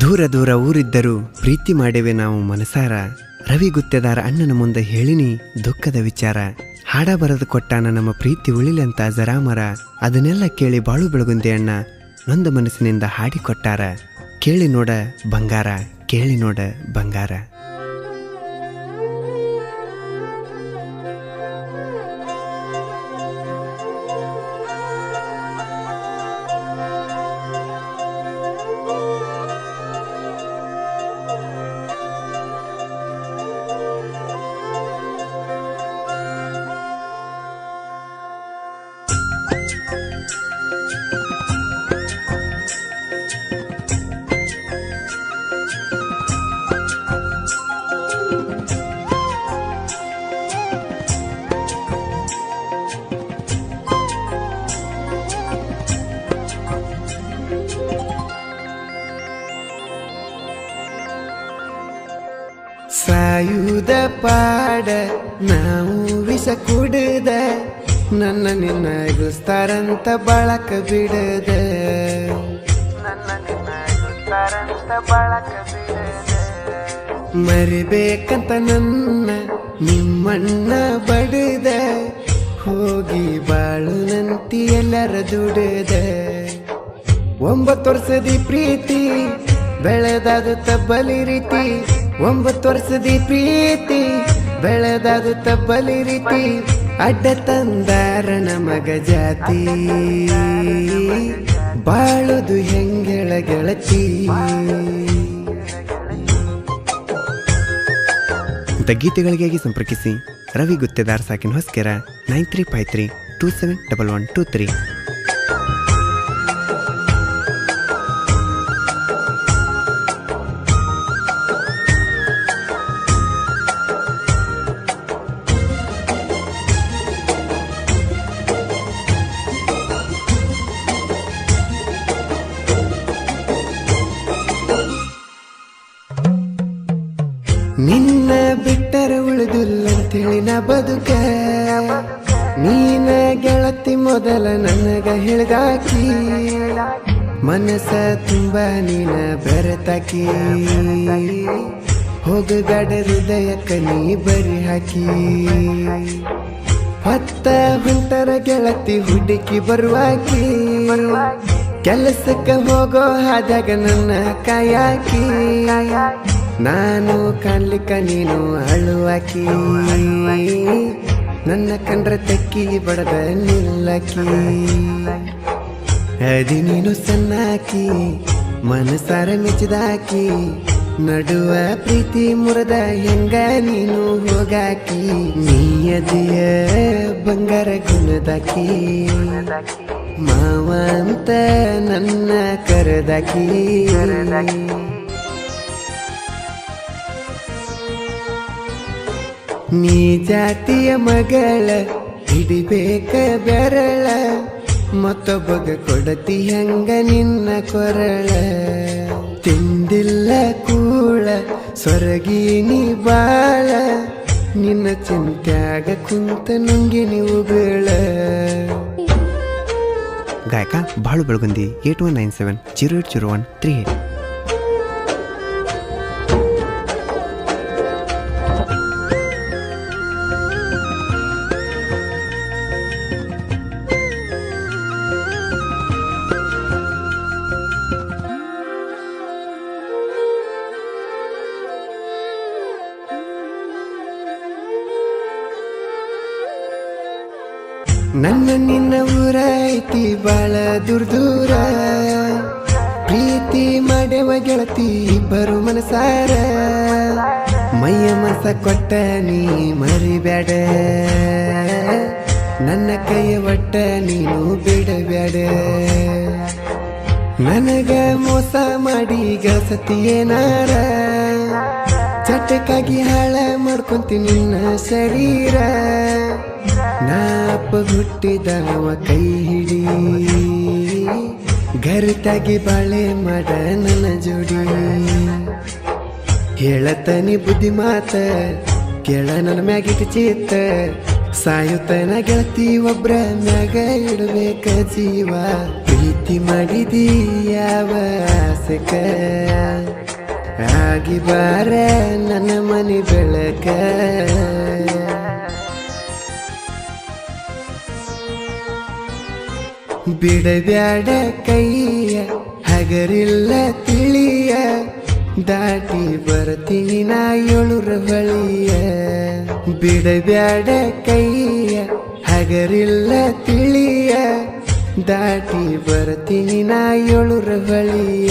ದೂರ ದೂರ ಊರಿದ್ದರೂ ಪ್ರೀತಿ ಮಾಡೇವೆ ನಾವು ಮನಸಾರ. ರವಿ ಗುತ್ತೆದಾರ ಅಣ್ಣನ ಮುಂದೆ ಹೇಳಿನಿ ದುಃಖದ ವಿಚಾರ. ಹಾಡ ಬರೆದು ಕೊಟ್ಟಾನ ನಮ್ಮ ಪ್ರೀತಿ ಉಳಿಲಂತ ಜರಾಮರ. ಅದನ್ನೆಲ್ಲ ಕೇಳಿ ಬಾಳು ಬೆಳಗುಂದೆ ಅಣ್ಣ ನೊಂದ ಮನಸ್ಸಿನಿಂದ ಹಾಡಿಕೊಟ್ಟಾರ. ಕೇಳಿ ನೋಡ ಬಂಗಾರ, ಕೇಳಿ ನೋಡ ಬಂಗಾರ. ಸಾಯುದ ಪಾಡ ನಾವು ವಿಷ ಕುಡಿದ, ನನ್ನ ನಿನ್ನ ಗುಸ್ತಾರಂತ ಬಳಕ ಬಿಡದ, ಮರಿಬೇಕಂತ ನನ್ನ ನಿಮ್ಮಣ್ಣ ಬಡದ, ಹೋಗಿ ಬಾಳುನಂತಿ ಎಲ್ಲರ ದುಡದ. 9 ವರ್ಷದಿ ಪ್ರೀತಿ ಬೆಳೆದಾದ ತಬ್ಬಲಿ ರೀತಿ, 9 ವರ್ಷದಿ ಪ್ರೀತಿ ಬೆಳೆದಾದ ತಬ್ಬಲಿ ರೀತಿ. ಅಡ್ಡ ತಂದಾರ ನಮಗ ಜಾತಿ, ಬಾಳುದು ಹೆಂಗೆಳ ಗೆಳತಿ. ಗೀತೆಗಳಿಗಾಗಿ ಸಂಪರ್ಕಿಸಿ ರವಿ ಗುತ್ತೆದಾರ್ ಸಾಕಿನ ಹೊಸ್ಕೆರ 9353271123. ನಿನ್ನ ಬಿಟ್ಟರ ಉಳಿದಿಲ್ಲಂತೇಳಿ ನಾ ಬದುಕ, ನೀನ ಗೆಳತಿ ಮೊದಲ ನನಗ ಹಿಡ್ದಾಕಿ, ಮನಸ ತುಂಬ ನೀನ ಬೆರೆತಾಕಿ, ಹೋಗಗಾಡ ಹೃದಯಕ್ಕ ನೀ ಬರಿ ಹಾಕಿ. ಹೊತ್ತ ಹೊಂಟರ ಗೆಳತಿ ಹುಡುಕಿ ಬರುವಾಕಿ, ಕೆಲಸಕ್ಕೆ ಹೋಗೋ ಹಾದಾಗ ನನ್ನ ಕಾಯಾಕಿ, ನಾನು ಕಾಣ್ಲಿಕ್ಕ ನೀನು ಅಳುವಾಕಿ, ನನ್ನ ಕಂಡ್ರೆ ತೆಕ್ಕಿ ಬಡದ ನಿಲ್ಲಕಿ. ಅದಿ ನೀನು ಸಣ್ಣಾಕಿ ಮನಸಾರ ಮೆಚ್ಚಿದಾಕಿ, ನಡುವ ಪ್ರೀತಿ ಮುರದ ಹೆಂಗ ನೀನು ಹೋಗಾಕಿ. ನೀಯದಿಯ ಬಂಗಾರ ಗುಣದಾಕಿ, ಮಾವ ಅಂತ ನನ್ನ ಕರೆದಾಕಿ. ನೀ ಜಾತಿಯ ಮಗಳ ಹಿಡಿಬೇಕ ಬೆರಳ, ಮತ್ತೊಬ್ಬಗ ಕೊಡತಿ ಹಂಗ ನಿನ್ನ ಕೊರಳ. ತಿಂದಿಲ್ಲ ಕೂಳ ಸೊರಗಿನಿ ಬಾಳ, ನಿನ್ನ ಚಿಂತ್ಯಾಗ ಕುಂತ ನುಂಗಿನಿ ಉಗುಳ. ಗಾಯಕ ಬಾಳು ಬೆಳಗುಂದಿ 8197080138. ನನ್ನ ನಿನ್ನ ಊರ ಐತಿ ಬಾಳ ದೂರ, ಪ್ರೀತಿ ಮಾಡ್ಯವ ಗೆಳತಿ ಇಬ್ಬರು ಮನಸಾರ. ಮೈಯ ಮನಸ ಕೊಟ್ಟ ನೀ ಮರಿಬ್ಯಾಡ, ನನ್ನ ಕೈಯ ಒಟ್ಟ ನೀನು ಬಿಡಬ್ಯಾಡ. ನನಗ ಮೋಸ ಮಾಡಿ ಗಳಿಸತಿ ಏನಾರ, ಚಟಕ್ಕಾಗಿ ಹಾಳ ಮಾಡ್ಕೊಂತೀನಿ ನಿನ್ನ ಶರೀರ. ನಾಪ ಹುಟ್ಟಿದವ ಕೈ ಹಿಡಿ, ಗರಿತಾಗಿ ಬಾಳೆ ಮಾಡ ನನ್ನ ಜೋಡಿ. ಹೇಳತನಿ ಬುದ್ಧಿ ಮಾತ ಕೇಳ ನನ್ನ ಮ್ಯಾಗಿಟ್ಟು ಚೀತ, ಸಾಯುತ್ತನ ಗೆಳತಿ ಒಬ್ರ ಮ್ಯಾಗ ಇಡಬೇಕ ಜೀವ. ಪ್ರೀತಿ ಮಾಡಿದಿ ಯಾವ ಆಸೆಕ ಆಗಿ ಬಾರ ನನ್ನ ಮನೆ ಬೆಳಕ ಬಿಡಬ್ಯಾಡ ಕೈಯ ಹಗರಿಲ್ಲ ತಿಳಿಯ ದಾಟಿ ಬರ್ತೀನಿ ನಾ 7 ಬಳಿಯ ಬಿಡಬ್ಯಾಡ ಕೈಯ ಹಗರಿಲ್ಲ ತಿಳಿಯ ದಾಟಿ ಬರ್ತೀನಿ ನಾ 7 ಬಳಿಯ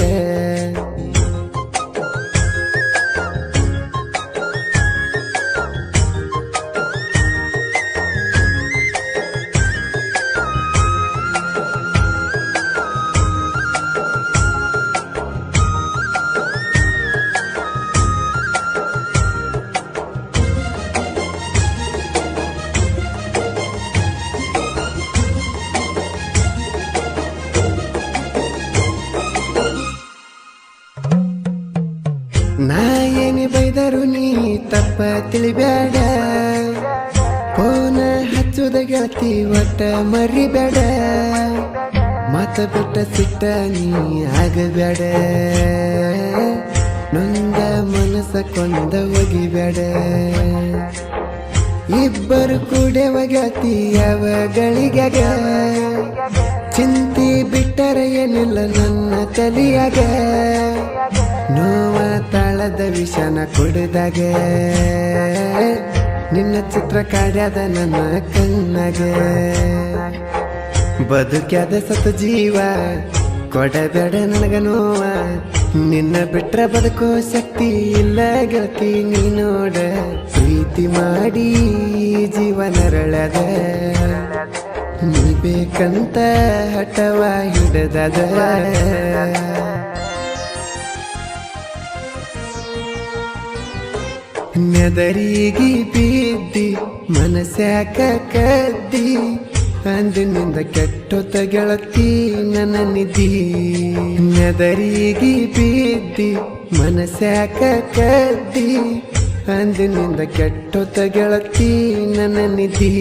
ನಾ ಏನೇ ಬೈದರು ನೀ ತಪ್ಪ ತಿಳಿಬ್ಯಾಡ ಫೋನ ಹಚ್ಚುದ ಗೆಳತಿ ಒಟ್ಟ ಮರಿಬೇಡ ಮತ ಬಿಟ್ಟ ಸಿಟ್ಟ ನೀ ಆಗಬೇಡ ನೊಂದ ಮನಸ್ಸ ಕೊಂದ ಒಗಿಬೇಡ ಇಬ್ಬರು ಕೂಡೆವ ಗೆಳತಿ ಯಾವ ಗಳಿಗ್ಯಾಗ ಚಿಂತಿ ಬಿಟ್ಟರ ಏನಿಲ್ಲ ನನ್ನ ತಲಿಯಾಗ ನೋವ ತಾಳದ ವಿಷನ ಕುಡಿದಾಗ ನಿನ್ನ ಚಿತ್ರ ಕಾಡ್ಯಾದ ನನ್ನ ಕಣ್ಣಾಗ ಬದುಕ್ಯಾದ ಸತ ಜೀವ ಕೊಡಬೇಡ ನನಗ ನೋವ ನಿನ್ನ ಬಿಟ್ರ ಬದುಕೋ ಶಕ್ತಿ ಇಲ್ಲ ಗೆಳತಿ ನೀ ನೋಡ ಪ್ರೀತಿ ಮಾಡಿ ಜೀವನರಳದ ನೀ ಬೇಕಂತ ಹಠವ ಹಿಡದದ ನೆದರಿಗೆ ಬಿದ್ದಿ ಮನಸ್ಯಾಕ ಕದ್ದಿ ಅಂದಿನಿಂದ ಕೆಟ್ಟೊತ್ತ ಗೆಳತಿ ನನ್ನ ನಿಧಿ ನೆದರಿಗೆ ಬಿದ್ದಿ ಮನಸ್ಯಾಕ ಕದ್ದಿ ಅಂದಿನಿಂದ ಕೆಟ್ಟೊತ್ತ ಗೆಳತಿ ನನ್ನ ನಿಧಿ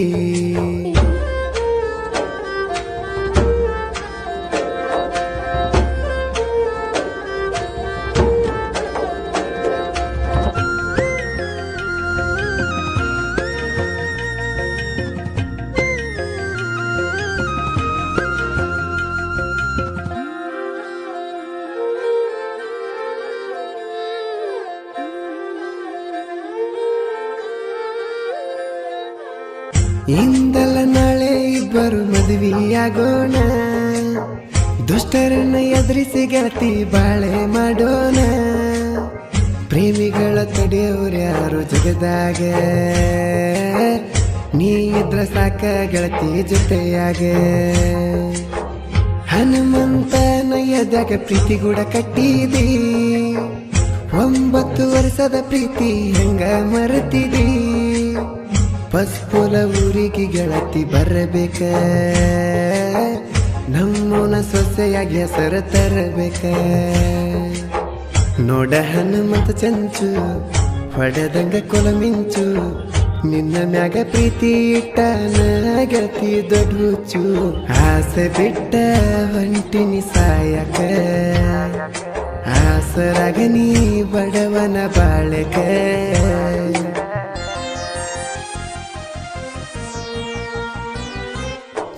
ಇಂದಲ್ಲ ನಾಳೆ ಇಬ್ಬರು ಮದುವೆಯಾಗೋಣ ದುಷ್ಟರನ್ನ ಎದುರಿಸಿ ಗೆಳತಿ ಬಾಳೆ ಮಾಡೋಣ ಪ್ರೇಮಿಗಳ ತಡೆಯವ್ರು ಯಾರು ಜಗದಾಗ ನೀ ಇದ್ರ ಸಾಕ ಗೆಳತಿ ಜೊತೆಯಾಗ ಹನುಮಂತನ ಎದಾಗ ಪ್ರೀತಿ ಕೂಡ ಕಟ್ಟಿದಿ 9 ವರ್ಷದ ಪ್ರೀತಿ ಹೆಂಗ ಮರೆತಿದಿ ಪಸ್ಪುಲ ಊರಿಗೆ ಗೆಳತಿ ಬರಬೇಕ ನಮ್ಮನ ಸೊಸೆಯಾಗಿ ಹೆಸರು ತರಬೇಕ ನೋಡ ಹನುಮಂತ ಚಂಚು ಹೊಡೆದಂಗ ಕೊಲಮಿಂಚು ನಿನ್ನ ಮ್ಯಾಗ ಪ್ರೀತಿ ಇಟ್ಟನ ಗೆಳತಿ ದೊಡ್ಡ ಹುಚ್ಚು ಆಸೆ ಬಿಟ್ಟ ಹೊಂಟಿನಿ ಸಾಯಕ ಆಸರಾಗ ನೀ ಬಡವನ ಬಾಳಕ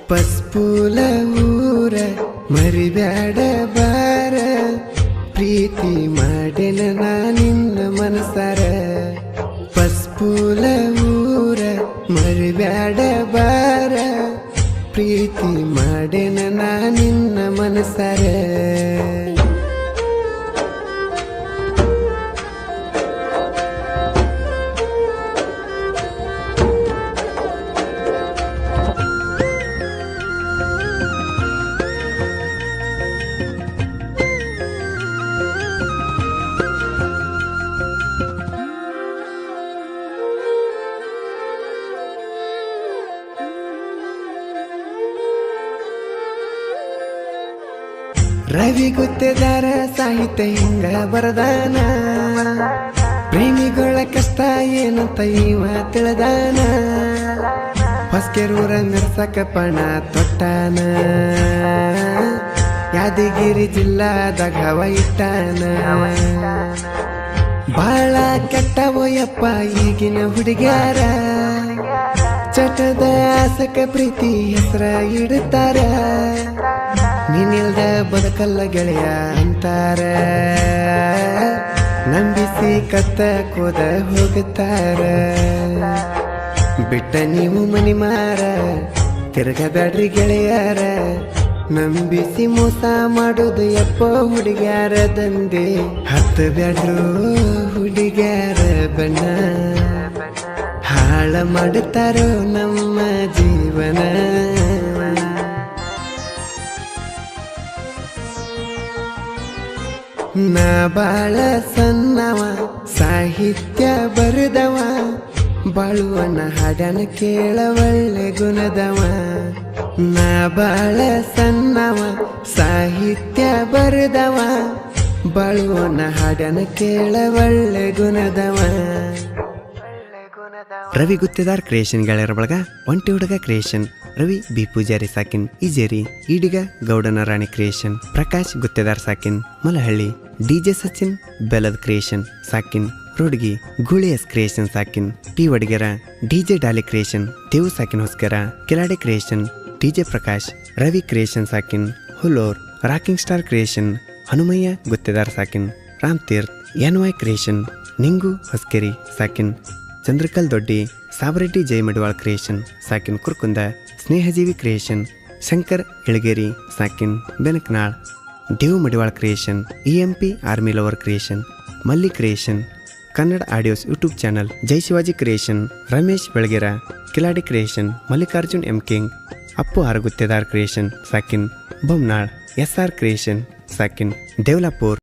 ಪಸ್ಪೂಲ ಊರ ಮರಿಬ್ಯಾಡ ಬಾರ ಪ್ರೀತಿ ಮಾಡೆನ ನಾ ನಿನ್ನ ಮನಸಾರ ಪಸ್ಪೂಲ ಊರ ಮರಿಬ್ಯಾಡ ಬಾರ ಪ್ರೀತಿ ಮಾಡೆನ ನಾ ನಿನ್ನ ಮನಸಾರ ರವಿ ಗುತ್ತೇದಾರ ಸಾಹಿತ್ಯ ಹಿಂಗ ಬರದಾನ ಪ್ರೇಮಿಗಳ ಕಷ್ಟ ಏನಂತ ಇವ ತಿಳಿದಾನ ಹೊಸ್ಕೆರೂರ ಮೆರ್ಸಕ ಪಣ ತೊಟ್ಟಾನ ಯಾದಗಿರಿ ಜಿಲ್ಲಾದಾಗ ಹವ ಇಟ್ಟಾನ ಬಾಳ ಕೆಟ್ಟವೋಯಪ್ಪ ಈಗಿನ ಹುಡುಗ್ಯಾರ ಚಟದ ಆಸಕ ಪ್ರೀತಿ ಹೆಸರ ಇಡುತ್ತಾರ ನೀನಿಲ್ದ ಬದುಕಲ್ಲ ಗೆಳೆಯ ಅಂತಾರ ನಂಬಿಸಿ ಕತ್ತ ಕೋದ ಹೋಗುತ್ತಾರ ಬಿಟ್ಟ ನೀವು ಮನಿ ಮಾರ ತಿರ್ಗಬ್ಯಾಡ್ರಿ ಗೆಳೆಯಾರ ನಂಬಿಸಿ ಮೋಸ ಮಾಡೋದು ಯಪ್ಪ ಹುಡುಗ್ಯಾರ ದಂಧೆ ಹತ್ತು ಬ್ಯಾಡ್ರು ಹುಡುಗ್ಯಾರ ಬಣ್ಣ ಹಾಳ ಮಾಡುತ್ತಾರೋ ನಮ್ಮ ಜೀವನ ನಾ ಬಾಳ ಸಣ್ಣವ ಸಾಹಿತ್ಯ ಬರೆದವ ಬಾಳುವನ ಹಾಡನ ಕೇಳ ಒಳ್ಳೆ ಗುಣದವ ನಾ ಬಾಳ ಸಣ್ಣವ ಸಾಹಿತ್ಯ ಬರೆದವ ಬಾಳುವನ ಹಾಡನ ಕೇಳ ಒಳ್ಳೆ ಗುಣದವ ರವಿ ಗುತ್ತೇದಾರ್ ಕ್ರಿಯೇಷನ್ ಗೆಳೆಯರ ಬಳಗ ಒಂಟಿ ಹುಡುಗ ಕ್ರಿಯೇಷನ್ ರವಿ ಬಿ ಪೂಜಾರಿ ಸಾಕಿನ್ ಇಜೇರಿ ಈಡಿಗ ಗೌಡನ ರಾಣಿ ಕ್ರಿಯೇಷನ್ ಪ್ರಕಾಶ್ ಗುತ್ತೇದಾರ್ ಸಾಕಿನ್ ಮಲಹಳ್ಳಿ ಡಿಜೆ ಸಚಿನ್ ಬೆಲದ್ ಕ್ರಿಯೇಷನ್ ಸಾಕಿನ್ ರೋಡ್ಗಿ ಗುಳಿಯಸ್ ಕ್ರಿಯೇಷನ್ ಸಾಕಿನ್ T Vadigera DJ Dali creation Devu ಸಾಕಿನ್ ಹೊಸ್ಕರ ಕಿಲಾಡಿ creation DJ Prakash Ravi creation ಸಾಕಿನ್ Hullor rocking star creation Hanumaiah Guttedar ಸಾಕಿನ್ ರಾಮ್ ತೀರ್ಥ್ ಎನ್ವೈ ಕ್ರಿಯೇಷನ್ ನಿಂಗು ಹೊಸ್ಕೆರಿ ಸಾಕಿನ್ ಚಂದ್ರಕಲ್ ದೊಡ್ಡಿ ಸಾಬರೆಡ್ಡಿ ಜಯಮಡಿವಾಳ್ ಕ್ರಿಯೇಷನ್ ಸಾಕಿನ್ ಕುರ್ಕುಂದ ಸ್ನೇಹಜೀವಿ ಕ್ರಿಯೇಷನ್ ಶಂಕರ್ ಇಳಗೇರಿ ಸಾಕಿನ್ Benakanal Devu Madiwal creation EMP army lover creation Malli creation Kannada audios YouTube channel Jai Shivaji creation Ramesh Belagera ಕಿಲಾಡಿ creation Mallikarjun M king Appu R Guttedar creation ಸಾಕಿನ್ ಬೊಮ್ನಾಳ್ SR ಕ್ರಿಯೇಷನ್ ಸಾಕಿನ್ ದೇವ್ಲಾಪುರ್